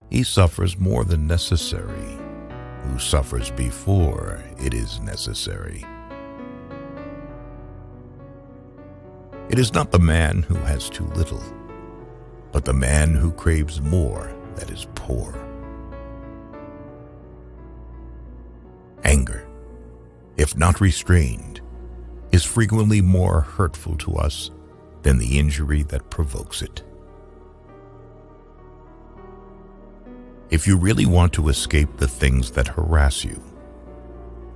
He suffers more than necessary, who suffers before it is necessary. It is not the man who has too little, but the man who craves more that is poor. Anger, if not restrained, is frequently more hurtful to us than the injury that provokes it. If you really want to escape the things that harass you,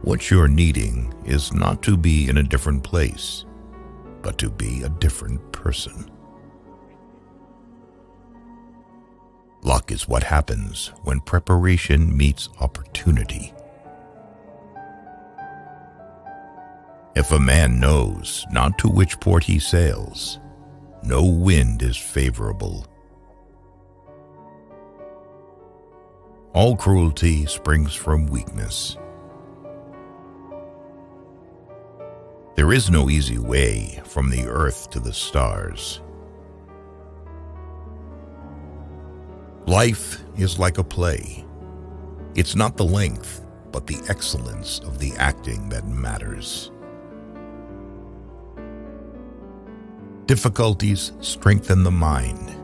what you're needing is not to be in a different place, but to be a different person. Luck is what happens when preparation meets opportunity. If a man knows not to which port he sails, no wind is favorable. All cruelty springs from weakness. There is no easy way from the earth to the stars. Life is like a play. It's not the length, but the excellence of the acting that matters. Difficulties strengthen the mind,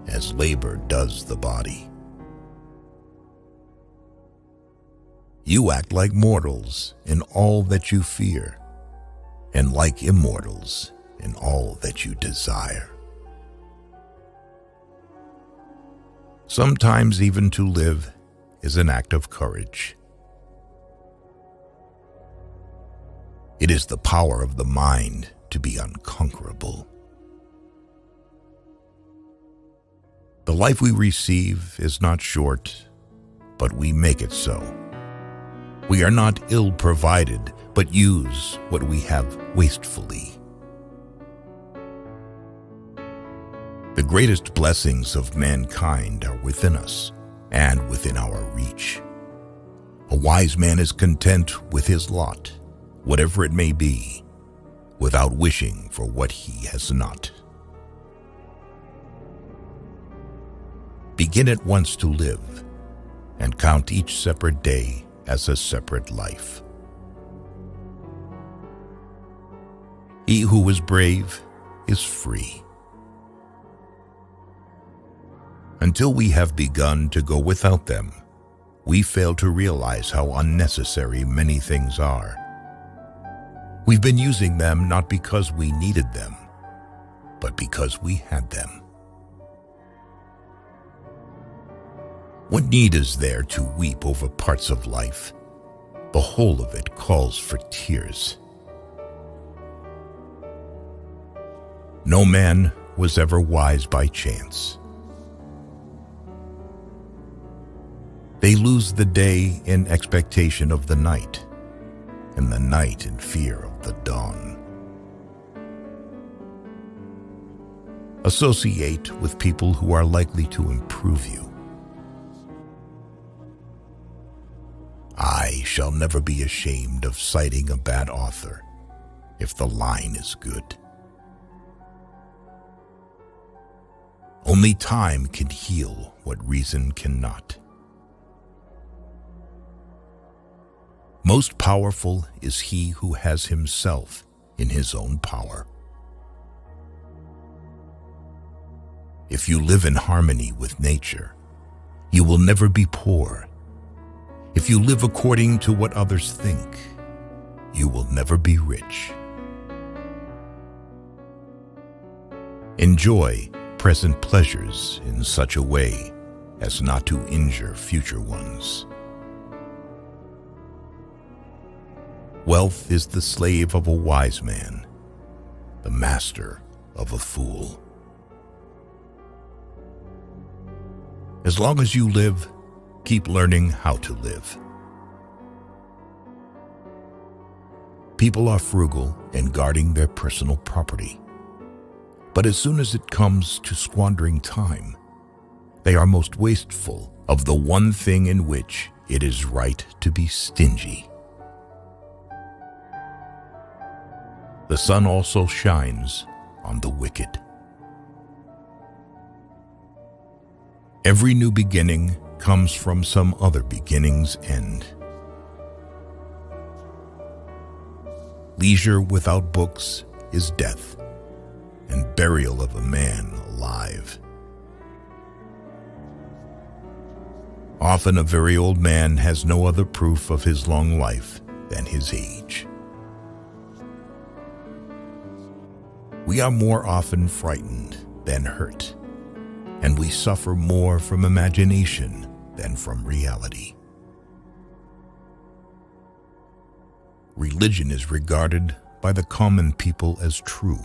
as labor does the body. You act like mortals in all that you fear, and like immortals in all that you desire. Sometimes even to live is an act of courage. It is the power of the mind to be unconquerable. The life we receive is not short, but we make it so. We are not ill-provided, but use what we have wastefully. The greatest blessings of mankind are within us and within our reach. A wise man is content with his lot, whatever it may be, without wishing for what he has not. Begin at once to live, and count each separate day as a separate life. He who is brave is free. Until we have begun to go without them, we fail to realize how unnecessary many things are. We've been using them not because we needed them, but because we had them. What need is there to weep over parts of life? The whole of it calls for tears. No man was ever wise by chance. They lose the day in expectation of the night, and the night in fear of the dawn. Associate with people who are likely to improve you. I shall never be ashamed of citing a bad author if the line is good. Only time can heal what reason cannot. Most powerful is he who has himself in his own power. If you live in harmony with nature, you will never be poor. If you live according to what others think, you will never be rich. Enjoy present pleasures in such a way as not to injure future ones. Wealth is the slave of a wise man, the master of a fool. As long as you live, keep learning how to live. People are frugal in guarding their personal property, but as soon as it comes to squandering time, they are most wasteful of the one thing in which it is right to be stingy. The sun also shines on the wicked. Every new beginning comes from some other beginning's end. Leisure without books is death, and burial of a man alive. Often a very old man has no other proof of his long life than his age. We are more often frightened than hurt, and we suffer more from imagination than from reality. Religion is regarded by the common people as true,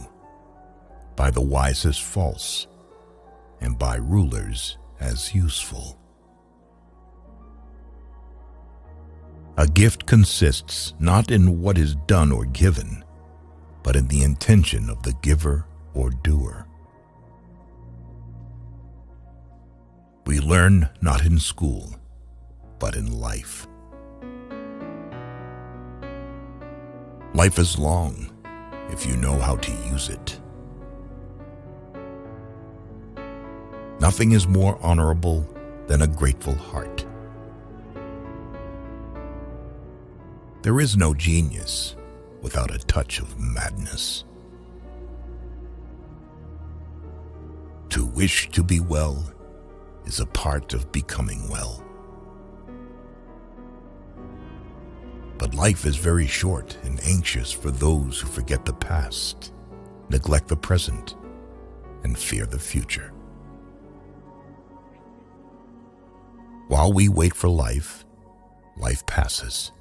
by the wise as false, and by rulers as useful. A gift consists not in what is done or given, but in the intention of the giver or doer. We learn not in school, but in life. Life is long if you know how to use it. Nothing is more honorable than a grateful heart. There is no genius without a touch of madness. To wish to be well is a part of becoming well. But life is very short and anxious for those who forget the past, neglect the present, and fear the future. While we wait for life, life passes.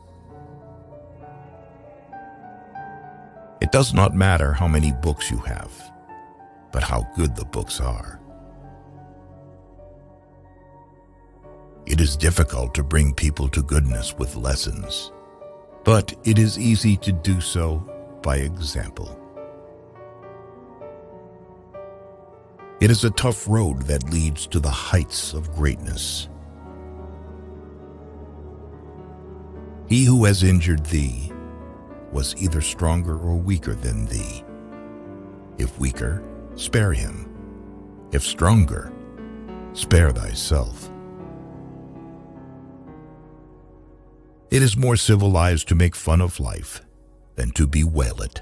It does not matter how many books you have, but how good the books are. It is difficult to bring people to goodness with lessons, but it is easy to do so by example. It is a tough road that leads to the heights of greatness. He who has injured thee was either stronger or weaker than thee. If weaker, spare him. If stronger, spare thyself. It is more civilized to make fun of life than to bewail it.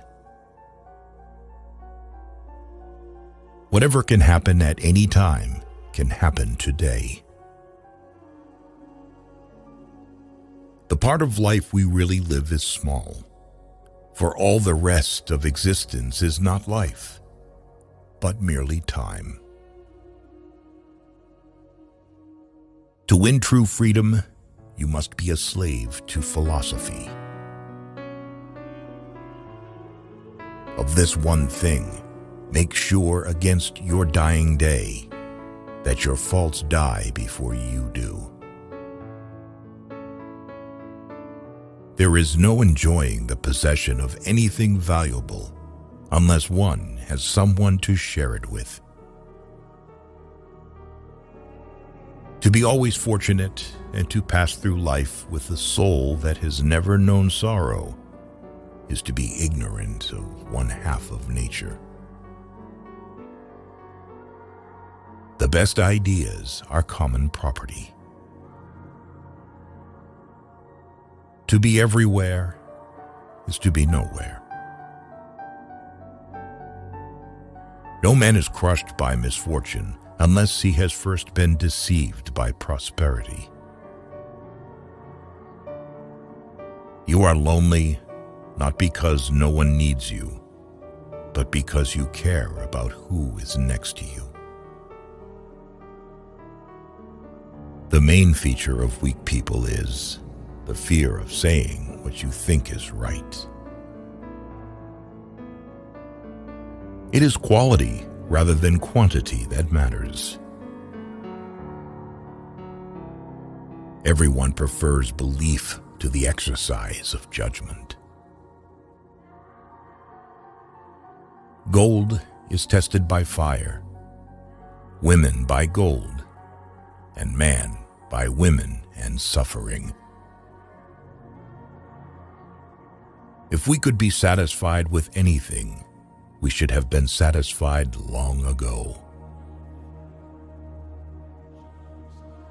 Whatever can happen at any time can happen today. The part of life we really live is small, for all the rest of existence is not life, but merely time. To win true freedom, you must be a slave to philosophy. Of this one thing, make sure against your dying day that your faults die before you do. There is no enjoying the possession of anything valuable unless one has someone to share it with. To be always fortunate and to pass through life with a soul that has never known sorrow is to be ignorant of one half of nature. The best ideas are common property. To be everywhere is to be nowhere. No man is crushed by misfortune unless he has first been deceived by prosperity. You are lonely not because no one needs you, but because you care about who is next to you. The main feature of weak people is the fear of saying what you think is right. It is quality rather than quantity that matters. Everyone prefers belief to the exercise of judgment. Gold is tested by fire, women by gold, and man by women and suffering. If we could be satisfied with anything, we should have been satisfied long ago.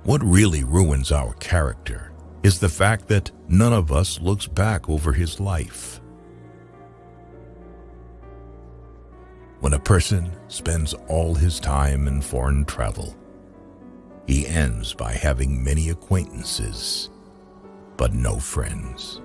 What really ruins our character is the fact that none of us looks back over his life. When a person spends all his time in foreign travel, he ends by having many acquaintances, but no friends.